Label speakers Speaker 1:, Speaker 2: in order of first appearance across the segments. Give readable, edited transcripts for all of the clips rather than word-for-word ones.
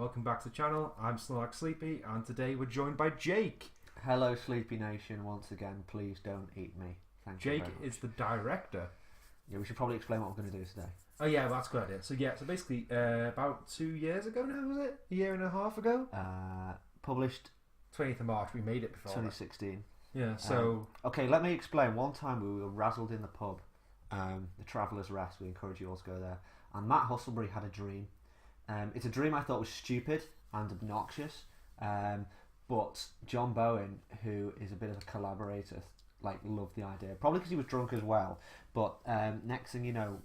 Speaker 1: welcome back to the channel. I'm Snorlax Sleepy, and today we're joined by Jake.
Speaker 2: Hello Sleepy Nation, once again, please don't eat me. Thank you
Speaker 1: Jake
Speaker 2: very much.
Speaker 1: is the director.
Speaker 2: Yeah, we should probably explain what we're going to do today.
Speaker 1: Oh yeah, well, that's a good idea. So basically, about 2 years ago now, was it? A year and a half ago?
Speaker 2: Published
Speaker 1: 20th of March, we made it before
Speaker 2: 2016.
Speaker 1: Yeah, so...
Speaker 2: okay, let me explain. One time we were razzled in the pub, the Traveller's Rest, we encourage you all to go there, and Matt Hustlebury had a dream. It's a dream I thought was stupid and obnoxious, but John Bowen, who is a bit of a collaborator, loved the idea, probably because he was drunk as well. But next thing you know,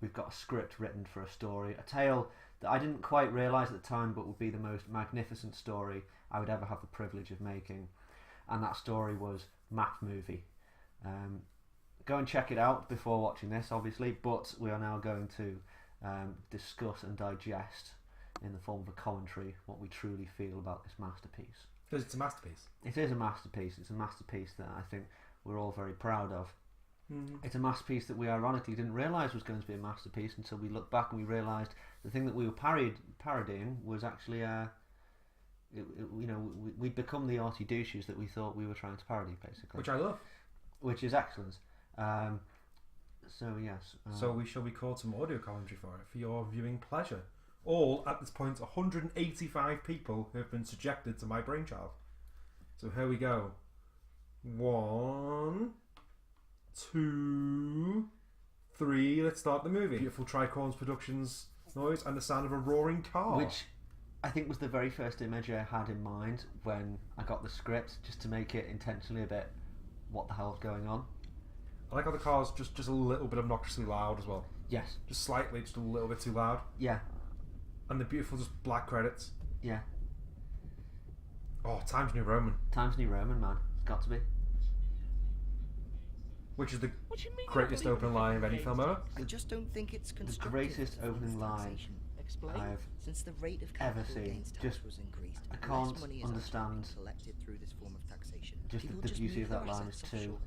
Speaker 2: we've got a script written for a story, a tale that I didn't quite realise at the time, but would be the most magnificent story I would ever have the privilege of making, and that story was Map Movie. Go and check it out before watching this, obviously, but we are now going to discuss and digest in the form of a commentary what we truly feel about this masterpiece.
Speaker 1: Because it's a masterpiece.
Speaker 2: It is a masterpiece. It's a masterpiece that I think we're all very proud of. It's a masterpiece that we ironically didn't realise was going to be a masterpiece until we looked back and we realised the thing that we were parodying was actually, we'd become the arty douches that we thought we were trying to parody, basically.
Speaker 1: Which I love.
Speaker 2: Which is excellent. So yes.
Speaker 1: So we shall record some audio commentary for it, for your viewing pleasure. All, at this point, 185 people who have been subjected to my brainchild. So here we go. 1, 2, 3. Let's start the movie. Beautiful Tricorums Productions noise and the sound of a roaring car.
Speaker 2: Which I think was the very first image I had in mind when I got the script, just to make it intentionally a bit, what the hell's going on?
Speaker 1: I like how the car's just a little bit obnoxiously loud as well.
Speaker 2: Yes.
Speaker 1: Just slightly, just a little bit too loud.
Speaker 2: Yeah.
Speaker 1: And the beautiful just black credits.
Speaker 2: Yeah.
Speaker 1: Oh, Times New Roman.
Speaker 2: Times New Roman, man. It's got to be.
Speaker 1: Which is the greatest opening line of any film ever.
Speaker 3: I just don't think it's
Speaker 2: the greatest opening line I've
Speaker 3: since the rate of
Speaker 2: ever seen. Just,
Speaker 3: was increased,
Speaker 2: I can't understand
Speaker 3: through this form of taxation.
Speaker 2: Just the beauty of that line is too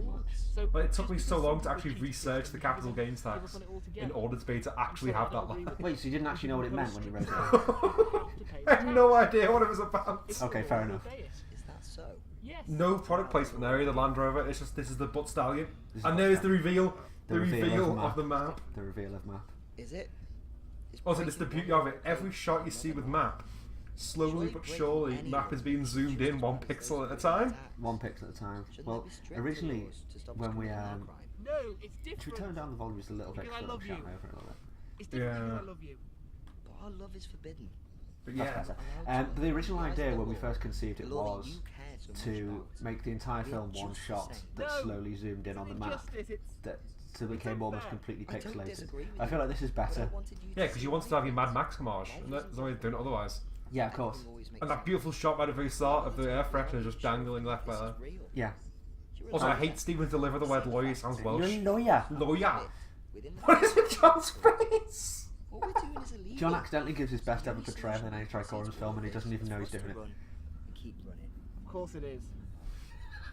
Speaker 2: much.
Speaker 1: But it took me so long to actually research the capital gains tax in order to be able to actually have that line.
Speaker 2: Wait, so you didn't actually know what it meant when you wrote it?
Speaker 1: I had no idea what it was about.
Speaker 2: Okay, fair enough.
Speaker 3: Is that so?
Speaker 1: No product placement there, the Land Rover. It's just, this is the butt stallion. And there's the reveal. The reveal of the map.
Speaker 2: The reveal of map.
Speaker 3: Is it?
Speaker 1: Also, it's the beauty of it. Every shot you see with map, slowly but surely, map is being zoomed in 1 pixel at a time.
Speaker 2: 1 pixel at a time. Well, originally, when we
Speaker 4: no, it's different.
Speaker 2: should we turn down the volume just a little bit?
Speaker 4: Because I love you.
Speaker 2: Over it a little bit.
Speaker 4: It's different because I love you.
Speaker 3: But our love is forbidden.
Speaker 1: But yeah,
Speaker 2: but the original idea when we first conceived it was to make the entire film one shot that slowly zoomed in on the map. That so it became almost completely pixelated. I feel like this is better.
Speaker 1: Yeah, because you wanted to have your Mad Max homage, and there's no way of doing it otherwise.
Speaker 2: Yeah, of course.
Speaker 1: And that beautiful shot by the very start of the air freshener just dangling left by there.
Speaker 2: Yeah.
Speaker 1: Also, I hate Stephen deliver the word lawyer, sounds Welsh.
Speaker 2: Lawyer.
Speaker 1: Lawyer. What is with John's face?
Speaker 3: What we're doing is illegal.
Speaker 2: John accidentally gives his best ever portrayal in any Tricorums film and he doesn't even know he's doing it.
Speaker 3: Keep running.
Speaker 4: Of course it is.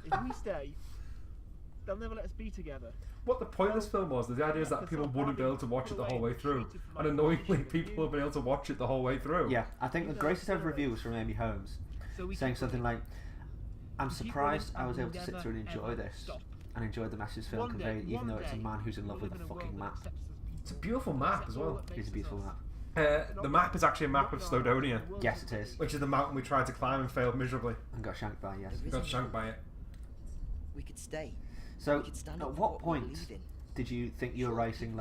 Speaker 4: If we stay, they'll never let us be together.
Speaker 1: What the point of this film was, the idea is that people wouldn't be able to watch it the whole way through. And annoyingly, people have been able to watch it the whole way through.
Speaker 2: Yeah, I think the greatest ever review was from Amy Holmes, saying something like, I'm surprised I was able to sit through and enjoy this, and enjoy the message film conveyed, even though it's a man who's in love with a fucking map.
Speaker 1: It's a beautiful map as well.
Speaker 2: It's a beautiful map.
Speaker 1: The map is actually a map of Snowdonia.
Speaker 2: Yes, it is.
Speaker 1: Which is the mountain we tried to climb and failed miserably.
Speaker 2: And got shanked by, yes.
Speaker 1: We got shanked by it.
Speaker 3: We could stay.
Speaker 2: So, at what point did you think you were writing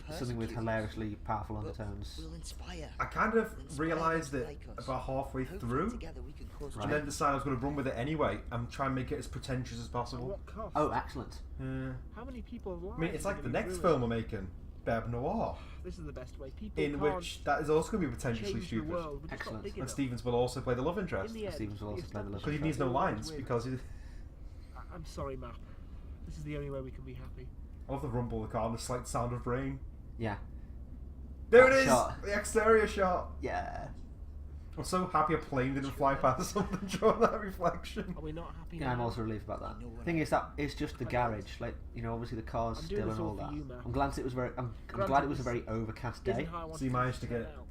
Speaker 2: something with hilariously powerful undertones?
Speaker 1: I kind of realised it about halfway through, and then decided I was going to run with it anyway and try and make it as pretentious as possible.
Speaker 2: Oh, excellent.
Speaker 4: How many people?
Speaker 1: I mean, it's like the next film we're making, Beb Noir.
Speaker 4: This is the best way. People
Speaker 1: in which that is also going to be potentially stupid.
Speaker 2: Excellent.
Speaker 1: And Stevens will also play the love interest.
Speaker 2: Stevens will also play the love interest.
Speaker 1: Because he needs no lines, because he...
Speaker 4: I'm sorry, Map. This is the only way we can be happy.
Speaker 1: I love the rumble of the car and the slight sound of rain.
Speaker 2: Yeah.
Speaker 1: There it is! The exterior shot!
Speaker 2: Yeah.
Speaker 1: I'm so happy a plane didn't fly past something during that reflection.
Speaker 4: Are we not happy
Speaker 2: Yeah,
Speaker 4: now?
Speaker 2: I'm also relieved about that. The thing is that it's just the garage, like, you know, obviously the car's still and all that. I'm glad it was very. I'm glad it was a very overcast day.
Speaker 1: So you managed to get it.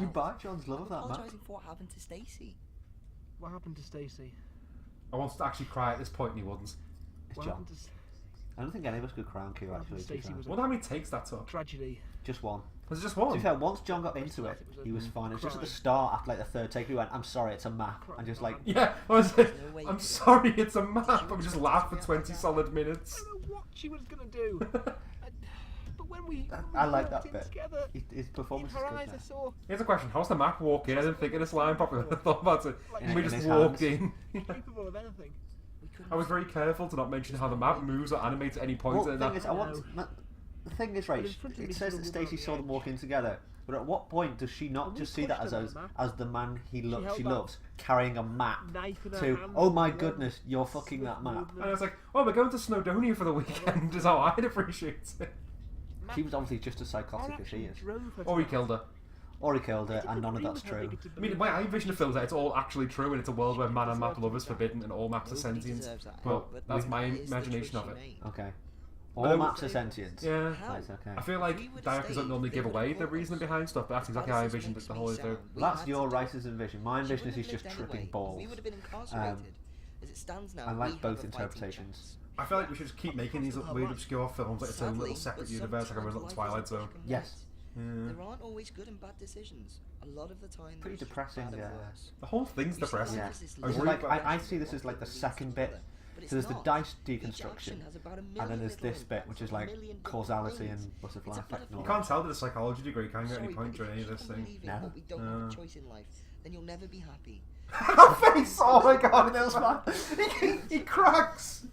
Speaker 3: yourself.
Speaker 2: You buy John's love of that, Matt.
Speaker 3: Apologising for what happened to Stacy.
Speaker 4: What happened to Stacy?
Speaker 1: I wanted to actually cry at this point, and he wouldn't.
Speaker 2: It's
Speaker 4: What
Speaker 2: John.
Speaker 4: happened to
Speaker 2: I don't think any of us could cry on Q, actually. to be
Speaker 4: Stacey
Speaker 2: fair.
Speaker 4: was
Speaker 1: I wonder how many takes that took.
Speaker 4: tragedy.
Speaker 2: Just one.
Speaker 1: Was it just
Speaker 2: To be
Speaker 1: one?
Speaker 2: fair, once John got into
Speaker 4: not,
Speaker 2: it,
Speaker 4: it was a
Speaker 2: he was fine. It was just at the
Speaker 4: crime.
Speaker 2: start, after like the third take, he went, "I'm sorry, it's a map," and just like,
Speaker 1: Yeah, I was like,
Speaker 3: No way you
Speaker 1: I'm
Speaker 3: could-
Speaker 1: sorry, it's a map.
Speaker 3: you
Speaker 1: I'm just
Speaker 3: expect
Speaker 1: laugh
Speaker 3: us
Speaker 1: for
Speaker 3: to
Speaker 1: 20
Speaker 3: react
Speaker 1: solid
Speaker 3: like
Speaker 1: minutes.
Speaker 4: I don't know what she was gonna do. But when we
Speaker 2: I like
Speaker 4: walked
Speaker 2: that
Speaker 4: in
Speaker 2: bit.
Speaker 4: Together,
Speaker 2: his
Speaker 4: in
Speaker 2: performance is
Speaker 4: her
Speaker 2: good
Speaker 4: eyes, I
Speaker 2: there.
Speaker 4: saw
Speaker 1: Here's a question: how's the map walking? I didn't think of this line properly. I thought about it.
Speaker 4: Like,
Speaker 1: we
Speaker 2: in
Speaker 1: just
Speaker 2: his
Speaker 1: walked
Speaker 2: hands.
Speaker 1: in.
Speaker 4: capable of anything.
Speaker 3: We couldn't
Speaker 1: I was very careful to not mention how the map moves or animates at any point.
Speaker 2: Well, the
Speaker 1: in
Speaker 2: thing
Speaker 1: that.
Speaker 2: is, the thing is, right,
Speaker 4: But in front of me
Speaker 2: it says
Speaker 4: stood
Speaker 2: that
Speaker 4: a woman
Speaker 2: Stacey
Speaker 4: on
Speaker 2: saw
Speaker 4: the
Speaker 2: them
Speaker 4: edge.
Speaker 2: walking together, but at what point does she not
Speaker 4: And we
Speaker 2: just see that
Speaker 4: pushed
Speaker 2: as
Speaker 4: her on the map.
Speaker 2: the man
Speaker 4: She held
Speaker 2: she
Speaker 4: that
Speaker 2: loves carrying a map
Speaker 4: Knife in her
Speaker 2: to,
Speaker 4: hand,
Speaker 2: oh my
Speaker 4: one
Speaker 2: goodness, you're fucking that
Speaker 4: swift
Speaker 2: map.
Speaker 4: movement.
Speaker 1: And I was like, oh, we're going to Snowdonia for the weekend, is how I'd appreciate it.
Speaker 2: She was obviously just as
Speaker 4: Our
Speaker 2: psychotic as she
Speaker 4: action
Speaker 2: is.
Speaker 4: drove her
Speaker 1: Or he
Speaker 4: to
Speaker 1: killed her.
Speaker 2: Or he killed her,
Speaker 4: that. I
Speaker 2: and
Speaker 4: didn't
Speaker 2: none of
Speaker 4: agree
Speaker 2: that's
Speaker 4: with her,
Speaker 2: true.
Speaker 4: get to
Speaker 1: I mean,
Speaker 4: believe
Speaker 1: my
Speaker 4: her.
Speaker 1: eye vision of films that it's all actually true, and it's a world where man and map love is forbidden, and all maps are
Speaker 3: Nobody
Speaker 1: sentient.
Speaker 3: deserves that
Speaker 1: Well,
Speaker 3: help, but
Speaker 1: that's my
Speaker 3: that is the
Speaker 1: imagination
Speaker 3: choice
Speaker 1: of
Speaker 3: she
Speaker 1: it.
Speaker 3: made.
Speaker 2: Okay.
Speaker 1: But
Speaker 2: All
Speaker 1: it
Speaker 2: maps are
Speaker 1: was-
Speaker 2: sentient.
Speaker 1: Yeah.
Speaker 3: How?
Speaker 2: Right, okay.
Speaker 1: I feel
Speaker 3: If
Speaker 1: like
Speaker 3: we would've
Speaker 1: directors don't
Speaker 3: stayed,
Speaker 1: normally
Speaker 3: they
Speaker 1: give
Speaker 3: would've
Speaker 1: away the
Speaker 3: caught
Speaker 1: reason
Speaker 3: us.
Speaker 1: behind stuff, but that's
Speaker 3: As
Speaker 1: exactly
Speaker 3: bad
Speaker 1: how I
Speaker 3: as this
Speaker 1: envisioned it
Speaker 3: makes
Speaker 1: the
Speaker 3: me
Speaker 1: whole way
Speaker 3: sound,
Speaker 1: through.
Speaker 3: we
Speaker 2: That's
Speaker 3: had
Speaker 2: your
Speaker 3: to do it.
Speaker 2: writer's vision. My
Speaker 3: She
Speaker 2: vision
Speaker 3: wouldn't
Speaker 2: is
Speaker 3: have
Speaker 2: just
Speaker 3: lived
Speaker 2: tripping
Speaker 3: anyway.
Speaker 2: balls.
Speaker 3: We would have been incarcerated. As it stands now,
Speaker 2: I
Speaker 3: we
Speaker 2: like
Speaker 3: have
Speaker 2: both
Speaker 3: a fighting
Speaker 2: interpretations.
Speaker 3: chance.
Speaker 1: I feel like we should just keep making these
Speaker 3: Her
Speaker 1: weird,
Speaker 3: life.
Speaker 1: obscure films like its own little
Speaker 3: Sadly,
Speaker 1: separate
Speaker 3: but
Speaker 1: universe, like a
Speaker 3: sometimes
Speaker 1: little
Speaker 3: life
Speaker 1: Twilight
Speaker 3: isn't
Speaker 1: Zone.
Speaker 3: black and
Speaker 2: Yes.
Speaker 3: white.
Speaker 1: Yeah.
Speaker 3: There aren't always good and bad decisions. A lot of the time,
Speaker 2: Pretty
Speaker 3: there's just
Speaker 2: depressing,
Speaker 3: bad and
Speaker 2: yeah.
Speaker 3: worse.
Speaker 1: The whole thing's
Speaker 3: You see
Speaker 1: depressing.
Speaker 3: life
Speaker 2: Yeah.
Speaker 3: as this
Speaker 1: I was
Speaker 2: It's
Speaker 1: worried
Speaker 2: like
Speaker 1: about
Speaker 2: I see this as like the second bit.
Speaker 3: But it's
Speaker 2: So there's the
Speaker 3: not.
Speaker 2: dice
Speaker 3: Each
Speaker 2: deconstruction,
Speaker 3: action has about a
Speaker 2: and
Speaker 3: million
Speaker 2: then there's
Speaker 3: little
Speaker 2: this bit
Speaker 3: impacts
Speaker 2: which
Speaker 3: on
Speaker 2: is
Speaker 3: a
Speaker 2: like
Speaker 3: million different
Speaker 2: causality
Speaker 3: things.
Speaker 2: and butterfly
Speaker 3: It's a
Speaker 2: effect and all
Speaker 1: You
Speaker 2: that.
Speaker 1: can't tell that a psychology degree, can you, at any
Speaker 3: Sorry,
Speaker 1: point
Speaker 3: but
Speaker 1: during
Speaker 3: if
Speaker 1: any
Speaker 3: you
Speaker 1: of this
Speaker 3: keep on
Speaker 1: thing?
Speaker 3: believing
Speaker 2: No.
Speaker 3: that we don't have a choice in life, then you'll never be happy.
Speaker 1: Her face! Oh my god, that was man. He cracks!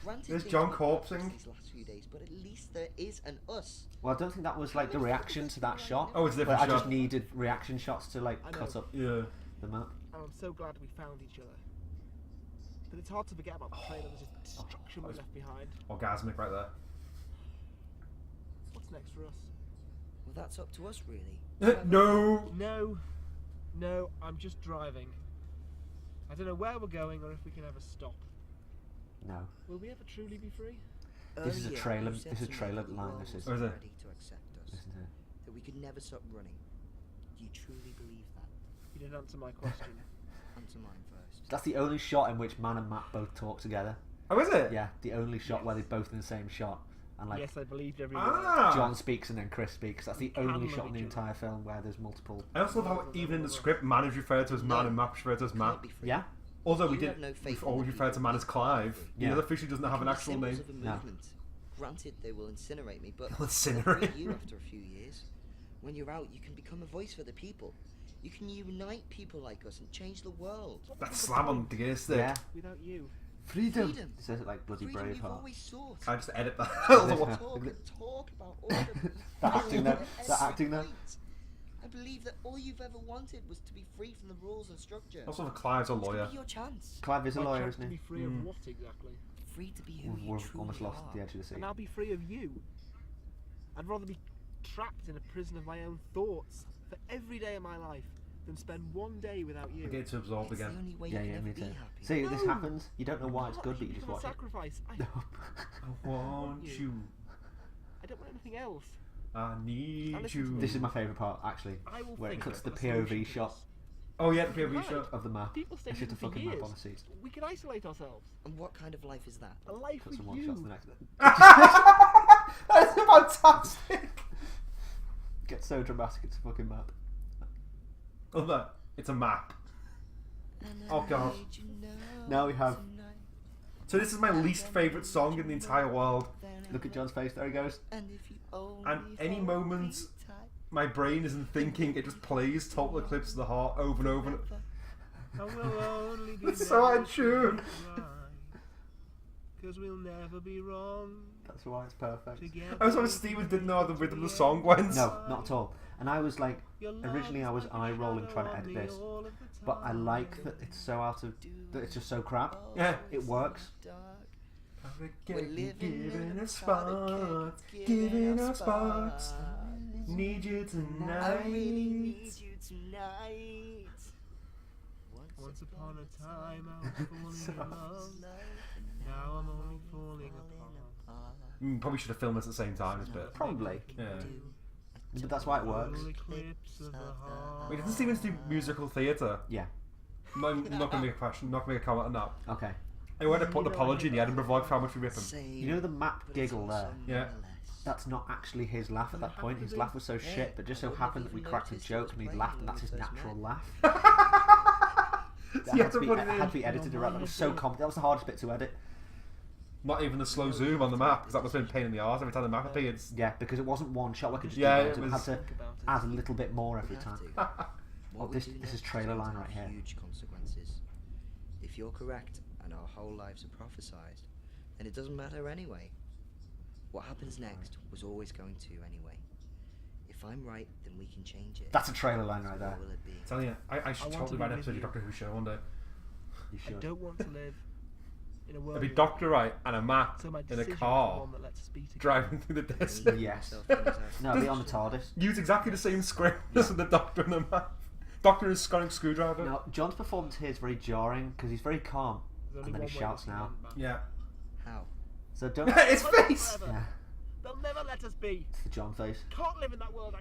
Speaker 3: Granted,
Speaker 1: There's
Speaker 3: things
Speaker 1: John
Speaker 3: have got
Speaker 1: corpsing.
Speaker 3: these last few days, but at least there is an us.
Speaker 2: Well, I don't think that was like the reaction to that shot.
Speaker 1: Oh, it's a
Speaker 2: But
Speaker 1: different
Speaker 2: I
Speaker 1: shot.
Speaker 2: just needed reaction shots to like
Speaker 4: I know.
Speaker 2: cut up
Speaker 1: Yeah.
Speaker 2: the map.
Speaker 4: And I'm so glad we found each other. But it's hard to forget about the trailer. There's just destruction we left behind.
Speaker 1: Orgasmic right there.
Speaker 4: What's next for us?
Speaker 3: Well, that's up to us, really.
Speaker 1: No!
Speaker 4: No, I'm just driving. I don't know where we're going or if we can ever stop.
Speaker 2: No.
Speaker 4: Will we ever truly be free?
Speaker 2: This is a
Speaker 3: Earlier,
Speaker 2: trailer-
Speaker 3: you said
Speaker 2: this is
Speaker 3: to me
Speaker 2: trailer
Speaker 3: that the
Speaker 2: line,
Speaker 3: world
Speaker 2: this is.
Speaker 3: was
Speaker 1: Oh, is it?
Speaker 3: ready to accept us.
Speaker 2: Listen to it.
Speaker 3: That we could never stop running. Do you truly believe that?
Speaker 4: You didn't answer my question.
Speaker 3: Answer mine first.
Speaker 2: That's the only shot in which Man and Matt both talk together.
Speaker 1: Oh, is it?
Speaker 2: Yeah, the only shot where they're both in the same shot. And like
Speaker 4: Yes, I believed every word.
Speaker 1: Ah!
Speaker 2: John speaks and then Chris speaks. That's the
Speaker 4: can
Speaker 2: only
Speaker 4: love
Speaker 2: shot in the
Speaker 4: each other.
Speaker 2: entire film where there's multiple.
Speaker 1: I also love how even in the script, man is referred to as man
Speaker 3: No.
Speaker 1: and map is referred to as
Speaker 3: We
Speaker 1: map.
Speaker 3: can't be free.
Speaker 2: Yeah?
Speaker 1: Although we
Speaker 3: You
Speaker 1: did,
Speaker 3: have no faith
Speaker 1: we've
Speaker 3: in
Speaker 1: always
Speaker 3: the
Speaker 1: referred to
Speaker 3: people
Speaker 1: man
Speaker 3: who
Speaker 1: as
Speaker 3: can
Speaker 1: Clive.
Speaker 3: free.
Speaker 1: The
Speaker 2: Yeah.
Speaker 1: other officially doesn't have an
Speaker 3: Become
Speaker 1: actual
Speaker 3: symbols
Speaker 1: name.
Speaker 3: of a
Speaker 2: No.
Speaker 3: movement. Granted, they will incinerate me, but
Speaker 1: They'll
Speaker 3: they'll
Speaker 1: incinerate
Speaker 3: free you
Speaker 1: me.
Speaker 3: after a few years. When you're out, you can become a voice for the people. You can unite people like us and change the world.
Speaker 1: That slam on the gear stick.
Speaker 2: Yeah.
Speaker 4: Without you.
Speaker 2: Freedom!
Speaker 3: Freedom.
Speaker 2: It says it like bloody
Speaker 3: Freedom you've
Speaker 2: Braveheart.
Speaker 3: always sought.
Speaker 1: I just edit that.
Speaker 3: Talk and talk about all the
Speaker 2: That acting there.
Speaker 3: at
Speaker 2: That
Speaker 3: every
Speaker 2: acting there.
Speaker 3: point. I believe that all you've ever wanted was to be free from the rules and structure.
Speaker 1: Also, Clive's a
Speaker 3: It's gonna
Speaker 1: lawyer.
Speaker 3: be your chance.
Speaker 2: Clive is a
Speaker 4: My
Speaker 2: lawyer,
Speaker 4: chance
Speaker 2: isn't
Speaker 4: to be
Speaker 2: he?
Speaker 4: free of what exactly?
Speaker 3: Free to be who you
Speaker 2: We've
Speaker 3: truly
Speaker 2: almost lost
Speaker 3: are.
Speaker 2: the edge of the seat.
Speaker 4: And I'll be free of you. I'd rather be trapped in a prison of my own thoughts for every day of my life than spend one day without you.
Speaker 1: I get to absorb
Speaker 3: It's the
Speaker 1: again.
Speaker 3: only way
Speaker 2: Yeah,
Speaker 3: you
Speaker 2: yeah,
Speaker 3: can
Speaker 2: me
Speaker 3: ever
Speaker 2: too.
Speaker 3: be happy.
Speaker 2: See, this
Speaker 4: No.
Speaker 2: happens. You don't know why it's good, but you just
Speaker 4: become a
Speaker 2: watch it.
Speaker 4: sacrifice. I
Speaker 1: I want you.
Speaker 4: don't want anything else.
Speaker 1: I need
Speaker 4: listen to
Speaker 1: you.
Speaker 2: This is my favourite part, actually,
Speaker 4: I will
Speaker 2: where it
Speaker 4: think
Speaker 2: cuts the
Speaker 4: of a solution
Speaker 2: POV
Speaker 4: to
Speaker 2: shot
Speaker 4: this.
Speaker 1: Oh yeah, the POV
Speaker 4: Right.
Speaker 1: shot.
Speaker 2: of the map.
Speaker 4: People stay
Speaker 2: It's just a
Speaker 4: hidden for
Speaker 2: fucking
Speaker 4: years.
Speaker 2: map on a seat.
Speaker 4: We can isolate ourselves.
Speaker 3: And what kind of life is that?
Speaker 4: A life
Speaker 2: Cut
Speaker 4: with
Speaker 2: some one
Speaker 4: you.
Speaker 2: shots the next bit.
Speaker 1: That's fantastic.
Speaker 2: Gets so dramatic, it's a fucking map.
Speaker 1: Love that. It's a map.
Speaker 3: And
Speaker 1: Oh,
Speaker 3: I
Speaker 1: God.
Speaker 3: made you know
Speaker 2: Now we have-
Speaker 3: tonight
Speaker 1: So this is my least favourite song in the entire world.
Speaker 3: that
Speaker 2: Look at John's face, there he goes.
Speaker 3: And if you only
Speaker 1: And any
Speaker 3: hold
Speaker 1: moment
Speaker 3: me tight,
Speaker 1: my brain isn't thinking, it just plays Total Eclipse of the Heart over and over.
Speaker 4: I will only be
Speaker 1: It's so
Speaker 4: there
Speaker 1: out of tune.
Speaker 4: to try, 'cause we'll never be wrong
Speaker 2: That's why it's perfect.
Speaker 4: together.
Speaker 1: I was wondering Steven didn't know how the rhythm of the song went.
Speaker 2: No, not at all. And I was like, originally I was eye rolling trying to edit this, but I like that it's so out of, that it's just so crap.
Speaker 1: Yeah.
Speaker 2: It works.
Speaker 1: Giving us sparks, giving us sparks. Need you
Speaker 3: I really need
Speaker 1: tonight.
Speaker 3: you tonight.
Speaker 4: Once upon a time I was falling in love. Now I'm only falling apart.
Speaker 1: Probably should have filmed this at the same time, this bit.
Speaker 2: Probably.
Speaker 1: Yeah.
Speaker 2: But that's why it works.
Speaker 4: Total eclipse of the heart.
Speaker 1: Wait, doesn't Steven do musical theatre?
Speaker 2: Yeah.
Speaker 1: I'm not going to make a question. Not going to make a comment on that.
Speaker 2: Okay.
Speaker 1: I want to put an apology in the Edinburgh vlog for how much we rip him.
Speaker 2: You know the map giggle there?
Speaker 1: Yeah.
Speaker 2: That's not actually his laugh at that point. His laugh was so shit, but just so happened that we cracked a joke and he laughed, and that's his natural laugh. That had to be edited around. That was so comedy. That was the hardest bit to edit.
Speaker 1: Not even the slow zoom on the map, because that must have been a pain in the arse every time the map appeared.
Speaker 2: Yeah, because it wasn't one shot. I could just
Speaker 1: Yeah,
Speaker 2: do
Speaker 1: it
Speaker 2: it. We
Speaker 1: was-
Speaker 2: had to add a little bit more every time.
Speaker 3: What we
Speaker 2: this
Speaker 3: do
Speaker 2: is
Speaker 3: next
Speaker 2: trailer
Speaker 3: going to
Speaker 2: line
Speaker 3: have
Speaker 2: right here.
Speaker 3: Huge consequences. If you're correct and our whole lives are prophesized, then it doesn't matter anyway. What happens next was always going to anyway. If I'm right, then we can change it.
Speaker 2: That's a trailer line right
Speaker 3: So
Speaker 2: there.
Speaker 3: what will it be?
Speaker 1: I'm telling you, I should
Speaker 4: I want
Speaker 1: totally
Speaker 4: to
Speaker 1: write an
Speaker 4: be
Speaker 1: episode of
Speaker 4: with
Speaker 1: Doctor Who show one day.
Speaker 2: You
Speaker 4: I
Speaker 2: should.
Speaker 4: don't want to live in a world.
Speaker 1: It'd be
Speaker 4: with-
Speaker 1: Doctor Right and a map
Speaker 4: so my
Speaker 1: in a
Speaker 4: decision is the
Speaker 1: car
Speaker 4: one that lets us be together.
Speaker 1: driving through the desert.
Speaker 2: Yes.
Speaker 3: Myself in his house.
Speaker 2: No, be on the TARDIS.
Speaker 1: Use exactly the same script as the Doctor and the map. Doctor is sonic screwdriver.
Speaker 2: Now, John's performance here is very jarring because he's very calm,
Speaker 4: There's
Speaker 2: and
Speaker 4: only
Speaker 2: then he
Speaker 4: one way
Speaker 2: shouts
Speaker 4: this can
Speaker 2: now.
Speaker 4: end, man.
Speaker 1: Yeah.
Speaker 3: How?
Speaker 2: So don't.
Speaker 1: His
Speaker 4: They'll let us
Speaker 1: face!
Speaker 4: forever.
Speaker 2: Yeah,
Speaker 4: They'll never let us be.
Speaker 2: it's the John face.
Speaker 4: Can't live in that world. I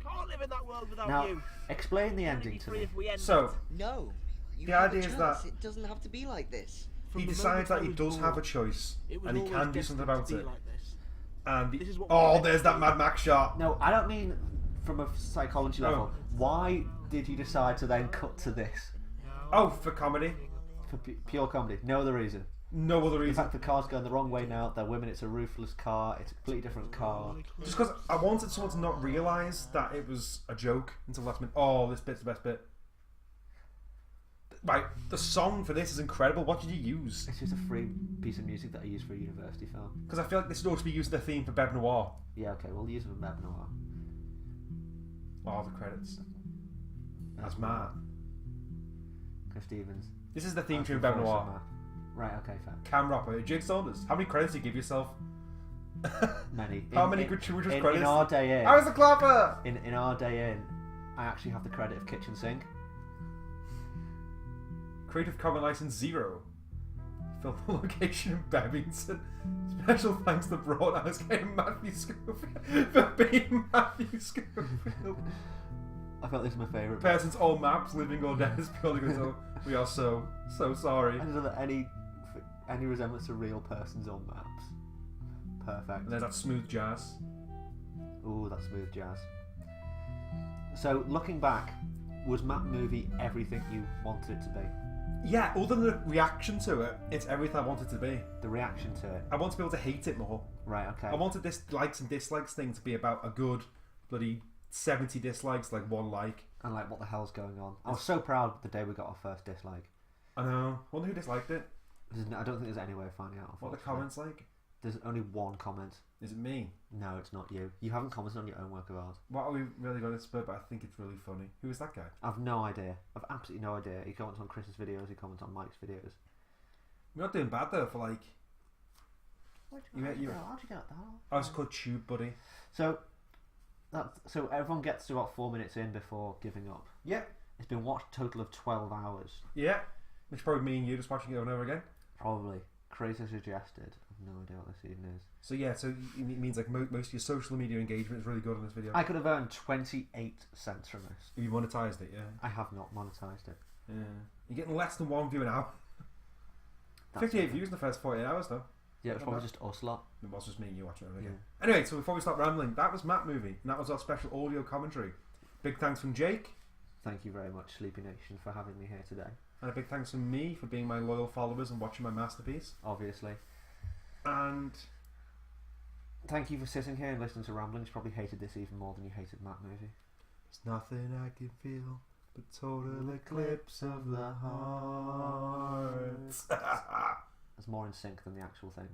Speaker 4: can't live in that world without
Speaker 2: Now,
Speaker 4: you.
Speaker 2: explain the
Speaker 4: We'll only
Speaker 2: ending
Speaker 4: be
Speaker 2: to
Speaker 4: free
Speaker 2: me.
Speaker 4: if we end
Speaker 1: So,
Speaker 4: it.
Speaker 3: No. You
Speaker 1: The
Speaker 3: have
Speaker 1: idea
Speaker 3: a
Speaker 1: is
Speaker 3: chance.
Speaker 1: that-
Speaker 3: It doesn't have to be like this.
Speaker 4: From
Speaker 1: He
Speaker 4: the
Speaker 1: decides
Speaker 4: moment I
Speaker 1: that he
Speaker 4: was
Speaker 1: does have a
Speaker 4: born,
Speaker 1: choice
Speaker 4: it was
Speaker 1: and he
Speaker 4: always
Speaker 1: can do something
Speaker 4: destined
Speaker 1: about
Speaker 4: to be
Speaker 1: it.
Speaker 4: like this.
Speaker 1: And
Speaker 4: This is what
Speaker 1: oh,
Speaker 4: we're
Speaker 1: there's that
Speaker 4: meant to
Speaker 1: Mad Max shot.
Speaker 2: No, I don't mean from a psychology
Speaker 1: Oh.
Speaker 2: level. Why did you decide to then cut to this
Speaker 1: Oh, for comedy.
Speaker 2: for pure comedy? No other reason.
Speaker 1: No other
Speaker 2: In
Speaker 1: reason.
Speaker 2: fact, the car's going the wrong way now. They're women. It's a roofless car. It's a completely different car.
Speaker 1: Just because I wanted someone to not realise that it was a joke until last minute. Oh, this bit's the best bit. Right, the song for this is incredible. What did you use?
Speaker 2: It's just a free piece of music that I use for a university film.
Speaker 1: Because I feel like this would also be using the theme for Bev Noir.
Speaker 2: Yeah, okay, we'll use it for Meb Noir.
Speaker 1: Oh, the credits. That's mad.
Speaker 2: Chris Stevens.
Speaker 1: This is the theme
Speaker 2: That's
Speaker 1: tune
Speaker 2: the
Speaker 1: of Bev
Speaker 2: voice of
Speaker 1: Noir.
Speaker 2: Matt. Right, okay, fair.
Speaker 1: Cam Roper, Jake Saunders. How many credits do you give yourself?
Speaker 2: Many.
Speaker 1: How many gratuitous credits?
Speaker 2: In our day in,
Speaker 1: I was a clapper!
Speaker 2: in our day in, I actually have the credit of Kitchen Sink.
Speaker 1: Creative Commons License 0. Film location in Bevington. Special thanks to Broad Eyes getting Matthew Schofield for being Matthew Schofield.
Speaker 2: I felt this is my favourite.
Speaker 1: Person's all maps, living or dead, is purely because we are so sorry.
Speaker 2: I don't know any resemblance to real persons on maps. Perfect.
Speaker 1: And there's that smooth jazz.
Speaker 2: Ooh, that smooth jazz. So, looking back, was Map Movie everything you wanted it to be?
Speaker 1: Yeah, other than the reaction to it, it's everything I wanted to be.
Speaker 2: The reaction to it?
Speaker 1: I want to be able to hate it more.
Speaker 2: Right, okay.
Speaker 1: I wanted this likes and dislikes thing to be about a good bloody 70 dislikes, like one like.
Speaker 2: And like, what the hell's going on? I was so proud the day we got our first dislike.
Speaker 1: I know. I wonder who disliked it.
Speaker 2: I don't think there's any way of finding out.
Speaker 1: What are the
Speaker 2: unfortunately.
Speaker 1: comments like?
Speaker 2: There's only one comment.
Speaker 1: Is it me?
Speaker 2: No, it's not you. You haven't commented on your own work of art.
Speaker 1: What are we really going to spur? But I think it's really funny. Who is that guy?
Speaker 2: I've no idea. I've absolutely no idea. He comments on Chris's videos. He comments on Mike's videos.
Speaker 1: We're not doing bad though for like.
Speaker 2: How'd
Speaker 1: You-
Speaker 2: you
Speaker 1: you-
Speaker 2: get that?
Speaker 1: I was called Tube Buddy.
Speaker 2: So everyone gets to about 4 minutes in before giving up.
Speaker 1: Yeah.
Speaker 2: It's been watched a total of 12 hours.
Speaker 1: Yeah. Which probably me and you just watching it over and over again.
Speaker 2: Probably. Crazy suggested. I've no idea what this even is.
Speaker 1: So yeah, so it means like most of your social media engagement is really good on this video.
Speaker 2: I could have earned 28 cents from this.
Speaker 1: If you monetized it, yeah.
Speaker 2: I have not monetized it.
Speaker 1: Yeah. You're getting less than one view an hour.
Speaker 2: That's
Speaker 1: 58
Speaker 2: it.
Speaker 1: views in the first 48 hours though.
Speaker 2: Yeah, it's probably just us lot.
Speaker 1: It was just me and you watching it again.
Speaker 2: Yeah.
Speaker 1: Anyway, so before we start rambling, that was Map Movie, and that was our special audio commentary. Big thanks from Jake,
Speaker 2: Thank you very much, Sleepy Nation, for having me here today.
Speaker 1: and a big thanks from me for being my loyal followers and watching my masterpiece.
Speaker 2: Obviously.
Speaker 1: And
Speaker 2: Thank you for sitting here and listening to ramblings. You probably hated this even more than you hated Map Movie.
Speaker 1: there's nothing I can feel but total eclipse of the heart.
Speaker 2: It's more in sync than the actual thing.